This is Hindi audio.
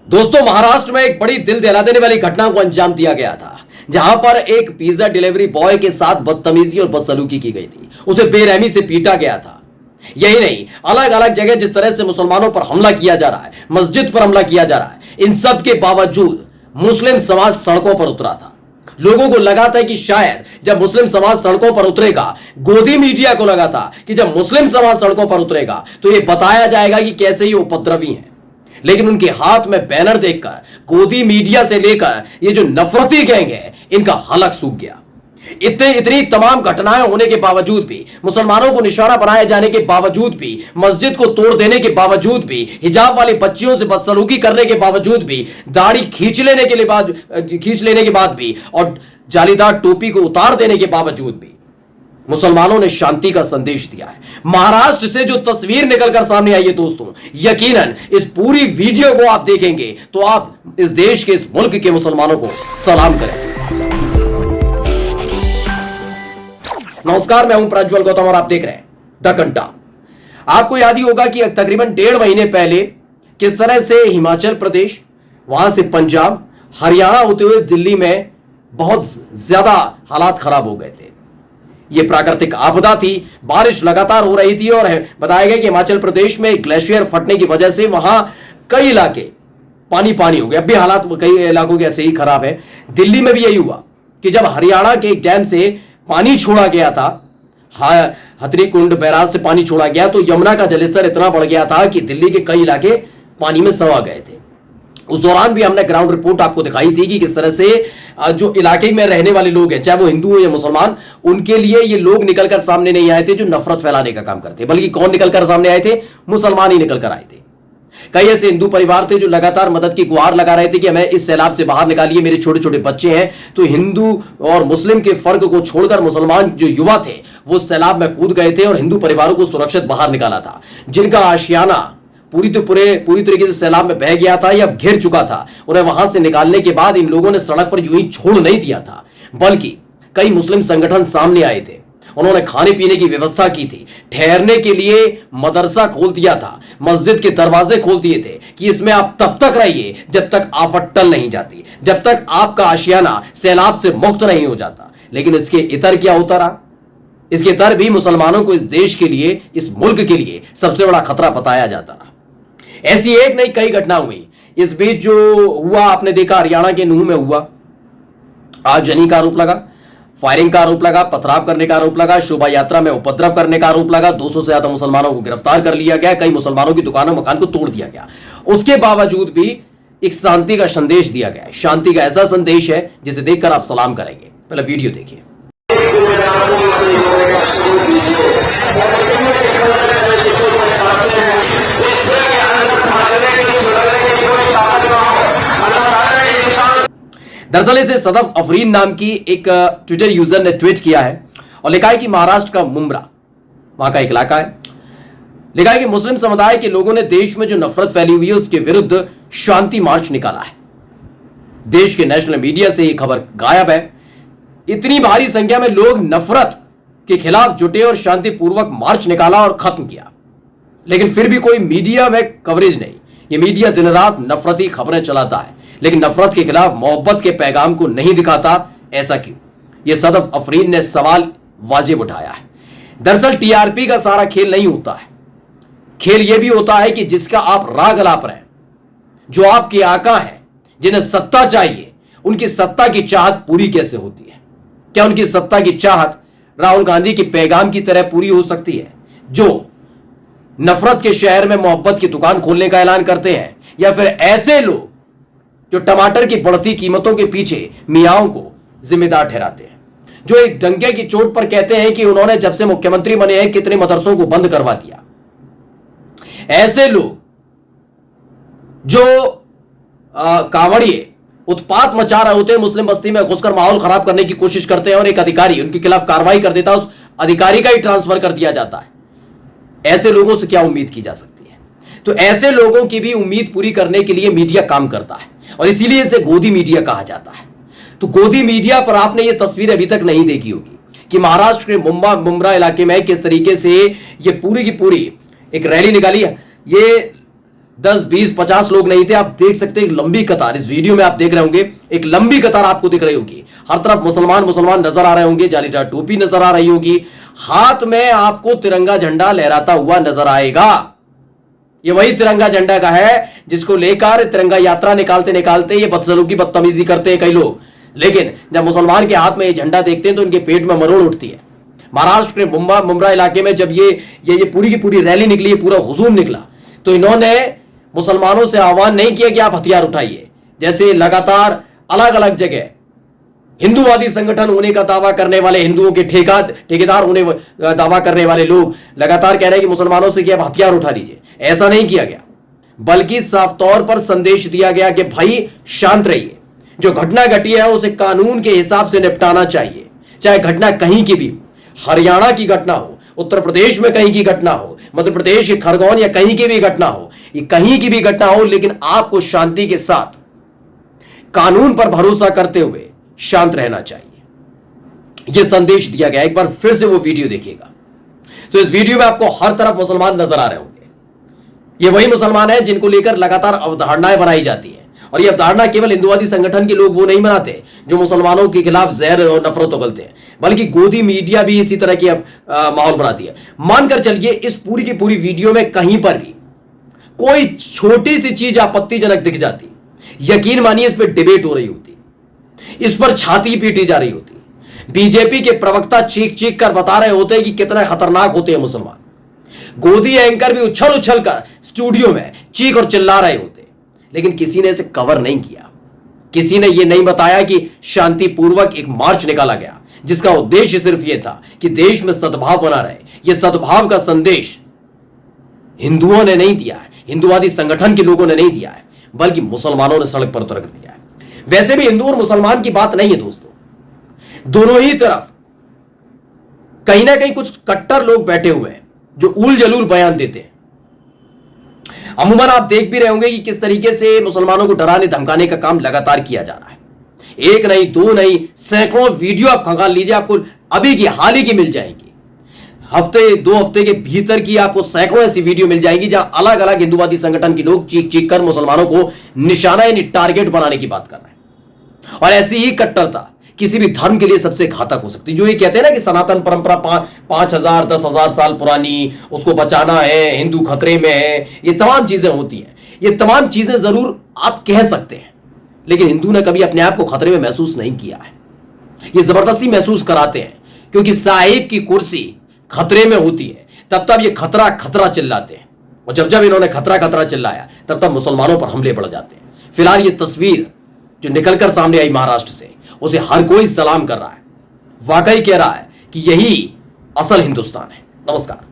दोस्तों, महाराष्ट्र में एक बड़ी दिल दहला देने वाली घटना को अंजाम दिया गया था, जहां पर एक पिज्जा डिलीवरी बॉय के साथ बदतमीजी और बदसलूकी की गई थी। उसे बेरहमी से पीटा गया था। यही नहीं, अलग अलग जगह जिस तरह से मुसलमानों पर हमला किया जा रहा है, मस्जिद पर हमला किया जा रहा है, इन सब के बावजूद मुस्लिम समाज सड़कों पर उतरा था। लोगों को लगा था कि शायद जब मुस्लिम समाज सड़कों पर उतरेगा, गोदी मीडिया को लगा था कि जब मुस्लिम समाज सड़कों पर उतरेगा तो यह बताया जाएगा कि कैसे ये उपद्रवी हैं। लेकिन उनके हाथ में बैनर देखकर गोदी मीडिया से लेकर ये जो नफरती गैंग है, इनका हलक सूख गया। इतनी तमाम घटनाएं होने के बावजूद भी, मुसलमानों को निशाना बनाए जाने के बावजूद भी, मस्जिद को तोड़ देने के बावजूद भी, हिजाब वाली बच्चियों से बदसलूकी करने के बावजूद भी, दाढ़ी खींच लेने के बाद भी और जालीदार टोपी को उतार देने के बावजूद भी मुसलमानों ने शांति का संदेश दिया है। महाराष्ट्र से जो तस्वीर निकलकर सामने आई है दोस्तों, यकीनन इस पूरी वीडियो को आप देखेंगे तो आप इस देश के, इस मुल्क के मुसलमानों को सलाम करें। नमस्कार, मैं हूं प्रज्वल गौतम और आप देख रहे हैं द घंटा। आपको याद ही होगा कि तकरीबन 1.5 महीने पहले किस तरह से हिमाचल प्रदेश, वहां से पंजाब, हरियाणा होते हुए दिल्ली में बहुत ज्यादा हालात खराब हो गए थे। यह प्राकृतिक आपदा थी, बारिश लगातार हो रही थी और बताया गया कि हिमाचल प्रदेश में ग्लेशियर फटने की वजह से वहां कई इलाके पानी पानी हो गए। अब भी हालात कई इलाकों के ऐसे ही खराब है। दिल्ली में भी यही हुआ कि जब हरियाणा के एक डैम से पानी छोड़ा गया था, हथनीकुंड बैराज से पानी छोड़ा गया, तो यमुना का जलस्तर इतना बढ़ गया था कि दिल्ली के कई इलाके पानी में समा गए थे। उस दौरान भी हमने ग्राउंड रिपोर्ट आपको दिखाई थी कि किस तरह से जो इलाके में रहने वाले लोग हैं, चाहे वो हिंदू हो या मुसलमान, उनके लिए ये लोग निकलकर सामने नहीं आए थे जो नफरत फैलाने का काम करते, बल्कि कौन निकलकर सामने आए थे? मुसलमान ही निकलकर आए थे। कई ऐसे हिंदू परिवार थे जो लगातार मदद की गुहार लगा रहे थे कि हमें इस सैलाब से बाहर निकालिए, मेरे छोटे छोटे बच्चे हैं। तो हिंदू और मुस्लिम के फर्क को छोड़कर मुसलमान जो युवा थे वो सैलाब में कूद गए थे और हिंदू परिवारों को सुरक्षित बाहर निकाला था, जिनका आशियाना पूरी तरीके से सैलाब में बह गया था या घिर चुका था। उन्हें वहां से निकालने के बाद इन लोगों ने सड़क पर यूं ही छोड़ नहीं दिया था, बल्कि कई मुस्लिम संगठन सामने आए थे। उन्होंने खाने पीने की व्यवस्था की थी, ठहरने के लिए मदरसा खोल दिया था, मस्जिद के दरवाजे खोल दिए थे कि इसमें आप तब तक रहिए जब तक आफत टल नहीं जाती, जब तक आपका आशियाना सैलाब से मुक्त नहीं हो जाता। लेकिन इसके इतर क्या होता रहा? इसके इतर भी मुसलमानों को इस देश के लिए, इस मुल्क के लिए सबसे बड़ा खतरा बताया जाता रहा। ऐसी एक नहीं कई घटना हुई। इस बीच जो हुआ आपने देखा, हरियाणा के नूह में हुआ। आगजनी का आरोप लगा, फायरिंग का आरोप लगा, पथराव करने का आरोप लगा, शोभा यात्रा में उपद्रव करने का आरोप लगा। 200 से ज्यादा मुसलमानों को गिरफ्तार कर लिया गया, कई मुसलमानों की दुकानों मकान को तोड़ दिया गया। उसके बावजूद भी एक शांति का संदेश दिया गया है। शांति का ऐसा संदेश है जिसे देखकर आप सलाम करेंगे। पहले वीडियो देखिए। दरअसल इसे सदफ अफरीन नाम की एक ट्विटर यूजर ने ट्वीट किया है और लिखा है कि महाराष्ट्र का मुंब्रा, वहां का एक इलाका है, लिखा है कि मुस्लिम समुदाय के लोगों ने देश में जो नफरत फैली हुई है उसके विरुद्ध शांति मार्च निकाला है। देश के नेशनल मीडिया से यह खबर गायब है। इतनी भारी संख्या में लोग नफरत के खिलाफ जुटे और शांतिपूर्वक मार्च निकाला और खत्म किया, लेकिन फिर भी कोई मीडिया में कवरेज नहीं। यह मीडिया दिन रात नफरती खबरें चलाता है, लेकिन नफरत के खिलाफ मोहब्बत के पैगाम को नहीं दिखाता। ऐसा क्यों? यह सदफ अफरीन ने सवाल वाजिब उठाया है। दरअसल टीआरपी का सारा खेल नहीं होता है। खेल यह भी होता है कि जिसका आप राग अलाप रहे हैं, जो आपके आका हैं, जिन्हें सत्ता चाहिए, उनकी सत्ता की चाहत पूरी कैसे होती है? क्या उनकी सत्ता की चाहत राहुल गांधी के पैगाम की तरह पूरी हो सकती है, जो नफरत के शहर में मोहब्बत की दुकान खोलने का ऐलान करते हैं? या फिर ऐसे लोग जो टमाटर की बढ़ती कीमतों के पीछे मियाओं को जिम्मेदार ठहराते हैं, जो एक डंके की चोट पर कहते हैं कि उन्होंने जब से मुख्यमंत्री बने हैं कितने मदरसों को बंद करवा दिया? ऐसे लोग जो कांवड़िए उत्पात मचा रहे होते हैं, मुस्लिम बस्ती में घुसकर माहौल खराब करने की कोशिश करते हैं और एक अधिकारी उनके खिलाफ कार्रवाई कर देता है, उस अधिकारी का ही ट्रांसफर कर दिया जाता है। ऐसे लोगों से क्या उम्मीद की जा सकती है? तो ऐसे लोगों की भी उम्मीद पूरी करने के लिए मीडिया काम करता है और इसीलिए इसे गोदी मीडिया कहा जाता है। तो गोदी मीडिया पर आपने ये तस्वीर अभी तक नहीं देखी होगी कि महाराष्ट्र के मुंब्रा इलाके में किस तरीके से ये पूरी की पूरी एक रैली निकाली है। ये 10, 20, 50 लोग नहीं थे। आप देख सकते हैं एक लंबी कतार, इस वीडियो में आप देख रहे होंगे एक लंबी कतार आपको दिख रही होगी। हर तरफ मुसलमान मुसलमान नजर आ रहे होंगे, जालीदार टोपी नजर आ रही होगी, हाथ में आपको तिरंगा झंडा लहराता हुआ नजर आएगा। ये वही तिरंगा झंडा का है जिसको लेकर तिरंगा यात्रा निकालते निकालते ये बदसलूकी बदतमीजी करते हैं कई लोग। लेकिन जब मुसलमान के हाथ में ये झंडा देखते हैं तो उनके पेट में मरोड़ उठती है। महाराष्ट्र के मुंब्रा इलाके में जब ये पूरी की पूरी रैली निकली, ये पूरा हुजूम निकला, तो इन्होंने मुसलमानों से आह्वान नहीं किया कि आप हथियार उठाइए। जैसे लगातार अलग अलग जगह हिंदूवादी संगठन होने का दावा करने वाले, हिंदुओं के ठेकेदार होने दावा करने वाले लोग लगातार कह रहे हैं कि मुसलमानों से कि आप हथियार उठा लीजिए। ऐसा नहीं किया गया, बल्कि साफ तौर पर संदेश दिया गया कि भाई शांत रहिए, जो घटना घटी है उसे कानून के हिसाब से निपटाना चाहिए, चाहे घटना कहीं की भी हो, हरियाणा की घटना हो, उत्तर प्रदेश में कहीं की घटना हो, मध्य प्रदेश के खरगोन या कहीं की भी घटना हो, ये कहीं की भी घटना हो, लेकिन आपको शांति के साथ कानून पर भरोसा करते हुए शांत रहना चाहिए। यह संदेश दिया गया। एक बार फिर से वो वीडियो देखिएगा। तो इस वीडियो में आपको हर तरफ मुसलमान नजर आ रहे होंगे। ये वही मुसलमान है जिनको लेकर लगातार अवधारणाएं बनाई जाती हैं, और ये अवधारणा केवल हिंदुवादी संगठन के लोग वो नहीं बनाते जो मुसलमानों के खिलाफ जहर और नफरत उगलते हैं, बल्कि गोदी मीडिया भी इसी तरह की माहौल बनाती है। मानकर चलिए इस पूरी की पूरी वीडियो में कहीं पर भी कोई छोटी सी चीज आपत्तिजनक दिख जाती, यकीन मानिए इस पर डिबेट हो रही होती, इस पर छाती पीटी जा रही होती। बीजेपी के प्रवक्ता चीख चीख कर बता रहे होते कि कितना खतरनाक होते हैं मुसलमान। गोदी एंकर भी उछल उछल कर स्टूडियो में चीख और चिल्ला रहे होते, लेकिन किसी ने इसे कवर नहीं किया। किसी ने यह नहीं बताया कि शांतिपूर्वक एक मार्च निकाला गया जिसका उद्देश्य सिर्फ यह था कि देश में सद्भाव बना रहे। यह सद्भाव का संदेश हिंदुओं ने नहीं दिया है, हिंदुवादी संगठन के लोगों ने नहीं दिया है, बल्कि मुसलमानों ने सड़क पर उतर कर दिया है। वैसे भी हिंदू और मुसलमान की बात नहीं है दोस्तों, दोनों ही तरफ कहीं ना कहीं कुछ कट्टर लोग बैठे हुए हैं जो उल जलूल बयान देते हैं। अमूमन आप देख भी रहे होंगे कि किस तरीके से मुसलमानों को डराने धमकाने का काम लगातार किया जा रहा है। एक नहीं, दो नहीं, सैकड़ों वीडियो आप खंगाल लीजिए, आपको अभी की हाल ही की मिल जाएंगी। हफ्ते 2 हफ्ते के भीतर की आपको सैकड़ों ऐसी वीडियो मिल जाएगी जहां अलग अलग हिंदुवादी संगठन के लोग चीख चीख कर मुसलमानों को निशाना यानी टारगेट बनाने की बात कर रहे हैं। और ऐसी ही कट्टरता किसी भी धर्म के लिए सबसे घातक हो सकती है। जो ये कहते हैं ना कि सनातन परंपरा 5,000 10,000 साल पुरानी, उसको बचाना है, हिंदू खतरे में है, ये तमाम चीजें होती हैं। ये तमाम चीजें जरूर आप कह सकते हैं, लेकिन हिंदू ने कभी अपने आप को खतरे में महसूस नहीं किया है। ये जबरदस्ती महसूस कराते हैं, क्योंकि साहिब की कुर्सी खतरे में होती है तब तब ये खतरा खतरा चिल्लाते हैं, और जब जब इन्होंने खतरा खतरा चिल्लाया तब तब मुसलमानों पर हमले बढ़ जाते हैं। फिलहाल ये तस्वीर जो निकलकर सामने आई महाराष्ट्र से, उसे हर कोई सलाम कर रहा है, वाकई कह रहा है कि यही असल हिंदुस्तान है। नमस्कार।